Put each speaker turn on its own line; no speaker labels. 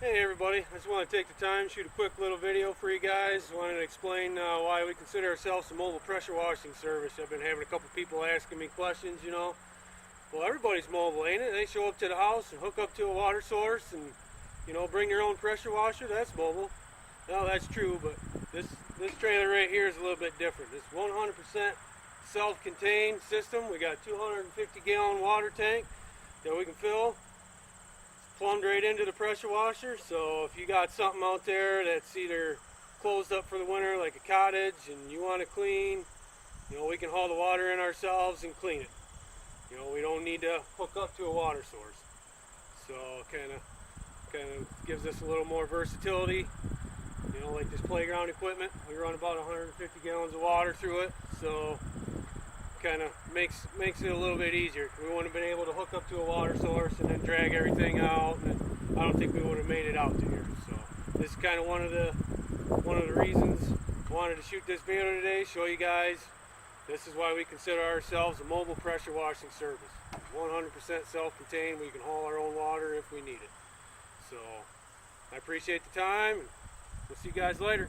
Hey everybody, I just want to take the time, shoot a quick little video for you guys. I wanted to explain why we consider ourselves a mobile pressure washing service. I've been having a couple people asking me questions, Well, everybody's mobile, ain't it? They show up to the house and hook up to a water source and, bring their own pressure washer. That's mobile. No, that's true, but this trailer right here is a little bit different. It's 100% self-contained system. We got a 250-gallon water tank that we can fill. Plumbed right into the pressure washer, so if you got something out there that's either closed up for the winter like a cottage and you want to clean, we can haul the water in ourselves and clean it. We don't need to hook up to a water source. So kind of gives us a little more versatility. Like this playground equipment, we run about 150 gallons of water through it, so kind of makes it a little bit easier. We wouldn't have been able to hook up to a water source and then drag everything out, and I don't think we would have made it out to here. So this is kind of one of the reasons I wanted to shoot this video today, show you guys this is why we consider ourselves a mobile pressure washing service. 100% self-contained. We can haul our own water if we need it. So I appreciate the time, and we'll see you guys later.